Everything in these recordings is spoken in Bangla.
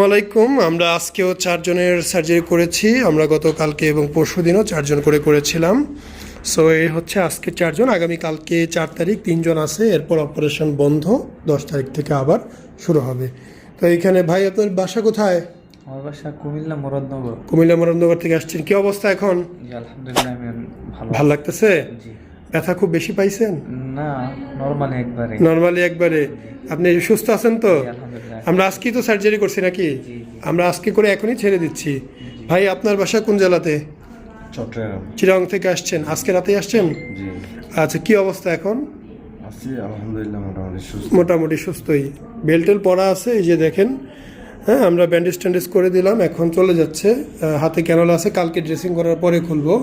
আসসালামু আলাইকুম। আমরা আজকেও 4 জনের সার্জারি করেছি। আমরা গতকালকে এবং পরশুদিনও 4 জন করে করেছিলাম। সো এই হচ্ছে আজকে 4 জন। আগামীকালকে 4 তারিখ 3 জন আছে, এরপর অপারেশন বন্ধ। 10 তারিখ থেকে আবার শুরু হবে। তো এইখানে ভাই আপনার বাসা কোথায়? আমার বাসা কুমিল্লা মুরাদনগর। কুমিল্লা মুরাদনগর থেকে আসছেন। কি অবস্থা এখন? জি আলহামদুলিল্লাহ আমি ভালো। ভালো লাগতেছে? জি ব্যথা খুব বেশি পাইছেন? না, নরমালি একবারে। নর্মালি একবারে। আপনি সুস্থ আছেন তো? জি আলহামদুলিল্লাহ। আমরা আজকেই তো সার্জারি করছি নাকি? জি জি আমরা আজকে করে এখনই ছেড়ে দিচ্ছি। ভাই আপনার বাসা কোন জেলাতে? চট্টগ্রাম। চিরাং থেকে আসছেন? আজকে রাতেই আসছেন? জি আচ্ছা, কি অবস্থা এখন? আছি আলহামদুলিল্লাহ মোটামুটি সুস্থ। মোটামুটি সুস্থই। বেল্টেল পরা আছে, এই যে দেখেন। হ্যাঁ, আমরা ব্যান্ডেজ ট্যান্ডেজ করে দিলাম, এখন চলে যাচ্ছে। হাতে ক্যানোলা আছে, কালকে ড্রেসিং করার পরে খুলবো।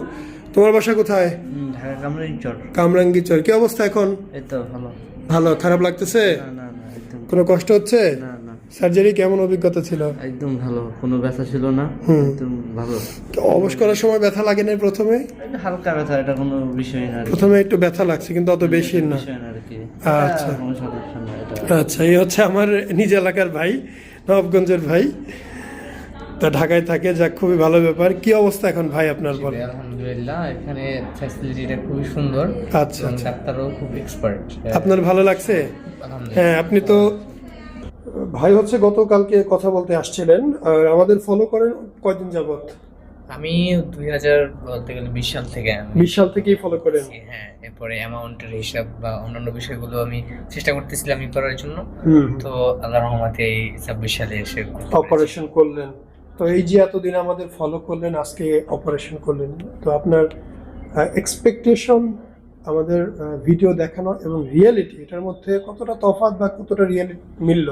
তোমার বাসা কোথায়? ঢাকা কামরাঙ্গীরচর। কামরাঙ্গীরচর। কি অবস্থা এখন? এই তো ভালো। ভালো? খারাপ লাগতেছে? না না না, একদম কোনো কষ্ট হচ্ছে? না না, সার্জারি কেমন অভিজ্ঞতা ছিল? একদম ভালো, কোনো ব্যথা ছিল না। একদম ভালো। অবশ করার সময় ব্যথা লাগে না প্রথমে? এটা হালকা ব্যথা, এটা কোনো বিষয় না আর কি। প্রথমে একটু ব্যথা লাগছে, কিন্তু অত বেশি না। বিষয় না আর কি। আচ্ছা। কোনো সমস্যা না এটা। আচ্ছা, এই হচ্ছে আমার নিজ এলাকার ভাই, নবাবগঞ্জের ভাই। তা ঢাকায় থাকে, যাক, খুবই ভালো ব্যাপার। কি অবস্থা এখন ভাই আপনার? বল। আলহামদুলিল্লাহ, এখানে ফ্যাসিলিটিটা খুবই সুন্দর। আচ্ছা এবং আচ্ছা, ডাক্তারও খুব এক্সপার্ট। আপনার ভালো লাগছে? আলহামদুলিল্লাহ। হ্যাঁ, আপনি তো ভাই হচ্ছে গতকালকে কথা বলতে আসছিলেন, আর আমাদের ফলো করেন কয়দিন যাবত? আমি 2000 বলতে গেলে 20 সাল থেকে 20 সাল থেকেই ফলো করেন? হ্যাঁ, এরপরে অ্যামাউন্টের হিসাব বা অন্যান্য বিষয়গুলো আমি চেষ্টা করতেছিলাম করার জন্য। তো আল্লাহর রহমতে এই 26 সালে এসে অপারেশন করলেন। তো এই যে এতদিন আমাদের ফলো করলেন, আজকে অপারেশন করলেন, তো আপনার এক্সপেকটেশন, আমাদের ভিডিও দেখানো এবং রিয়েলিটি, এটার মধ্যে কতটা তফাৎ বা কতটা রিয়েলিটি মিলল?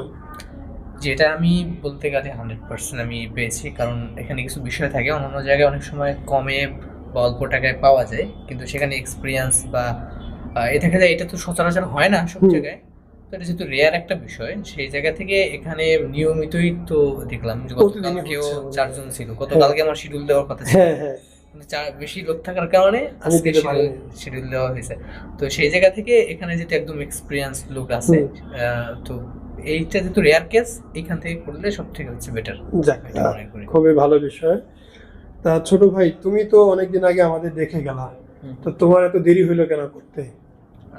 যেটা আমি বলতে গেলে 100% আমি পেয়েছি, কারণ এখানে কিছু বিষয় থাকে অন্যান্য জায়গায় অনেক সময় কমে বা অল্প টাকায় পাওয়া যায়, কিন্তু সেখানে এক্সপিরিয়েন্স বা এ দেখা যায় এটা তো সচরাচর হয় না সব জায়গায়। তো এটা যেহেতু রেয়ার একটা বিষয়, সেই জায়গা থেকে এখানে নিয়মিতই তো দেখলাম যে গতকালকেও 4 জন ছিল। গতকালকে আমার শিডিউল দেওয়ার কথা ছিল, হ্যাঁ হ্যাঁ, কিন্তু বেশি লোক থাকার কারণে আজকে দিতে পারিনি। শিডিউল দেওয়া হয়েছে। তো সেই জায়গা থেকে এখানে যেটা একদম এক্সপিরিয়েন্স লোক আছে, তো এইটা যেহেতু রেয়ার কেস, এখান থেকে করলে সব থেকে হচ্ছে বেটার। যাক, খুবই ভালো বিষয়। তা ছোট ভাই, তুমি তো অনেকদিন আগে আমাদের দেখে গেলা, তো তোমার এত দেরি হইলো কেন করতে?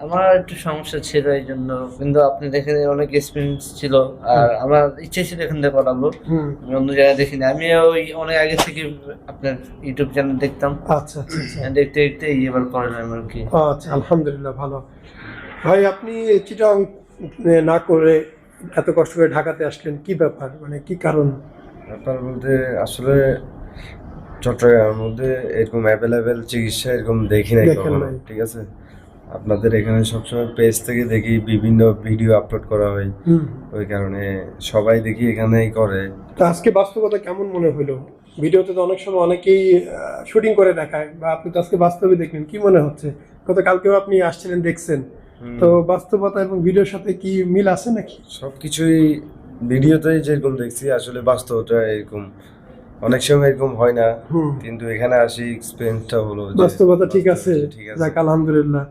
আমার একটু সমস্যা ছিল এই জন্য, কিন্তু আপনি দেখেন অনেক এক্সপিরিয়েন্স ছিল, আর আমার ইচ্ছে ছিল এখান থেকে করাবো। আমি অন্য জায়গায় দেখিনি, আমি ওই অনেক আগে থেকে আপনার ইউটিউব চ্যানেল দেখতাম। আচ্ছা আচ্ছা আচ্ছা। দেখতে দেখতে এবার করালাম আর কি। আচ্ছা, আলহামদুলিল্লাহ, ভালো। ভাই, আপনি চিটাং না করে এত কষ্ট করে ঢাকাতে আসলেন, কি ব্যাপার, মানে কি কারণ? ব্যাপার বলতে আসলে চট্টগ্রামের মধ্যে এরকম অ্যাভেলেবেল চিকিৎসা এরকম দেখি নাই দেখেন কখনো। নাই। ঠিক আছে, আপনাদের এখানে সবসময় পেজ থেকে দেখি বিভিন্ন ভিডিও আপলোড করা হয়, ওই কারণে সবাই দেখি এখানেই করে। তো আজকে বাস্তবতা কেমন মনে হলো? ভিডিওতে তো অনেক সময় অনেকেই শুটিং করে দেখায়, বা আপনি তো আজকে বাস্তবে দেখলেন, কি মনে হচ্ছে? গতকালকেও আপনি আসছিলেন, দেখছেন, তো বাস্তবতা এবং ভিডিওর সাথে কি মিল আছে নাকি? সবকিছুই ভিডিওতেই যেরকম দেখছি, আসলে বাস্তবটা এরকম অনেক সময় এরকম হয় না, কিন্তু এখানে আসি এক্সপিরিয়েন্সটা হলো যে বাস্তবতা ঠিক আছে। ঠিক আছে। যাক, আলহামদুলিল্লাহ।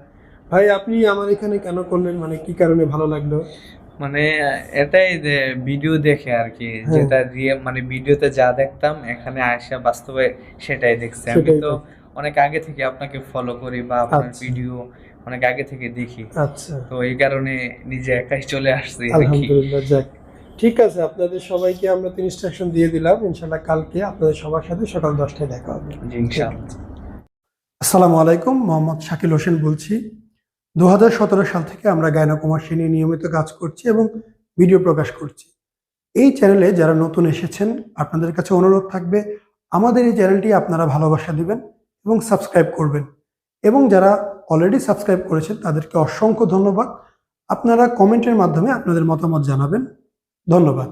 ভাই, আপনি আমার এখানে কেন করলেন, মানে কি কারণে ভালো লাগলো? মানে এটাই যে ভিডিও দেখে আর কি, যেটা মানে ভিডিওতে যা দেখতাম এখানে আসা বাস্তবে সেটাই দেখছি। আমি সেটাই তো তো। অনেক আগে থেকে আপনাকে ফলো করি বা আপনার আচ্ছা। ভিডিও অনেক আগে থেকে দেখি, আচ্ছা, তো এই কারণে নিজে একাই চলে আসছি আর কি। আলহামদুলিল্লাহ। যাক, ঠিক আছে, আপনাদের সবাইকে আমরা তো ইনস্ট্রাকশন দিয়ে দিলাম। ইনশাআল্লাহ কালকে আপনাদের সবার সাথে সকাল 10টায় দেখা হবে। জি ইনশাআল্লাহ। আসসালামু আলাইকুম, মোহাম্মদ শাকিল হোসেন বলছি। 2017 সাল থেকে আমরা গায়না-কমার্শি নিয়ে নিয়মিত কাজ করছি এবং ভিডিও প্রকাশ করছি। এই চ্যানেলে যারা নতুন এসেছেন, আপনাদের কাছে অনুরোধ থাকবে আমাদের এই চ্যানেলটি আপনারা ভালোবাসা দিবেন এবং সাবস্ক্রাইব করবেন। এবং যারা অলরেডি সাবস্ক্রাইব করেছেন তাদেরকে অসংখ্য ধন্যবাদ। আপনারা কমেন্টের মাধ্যমে আপনাদের মতামত জানাবেন। ধন্যবাদ।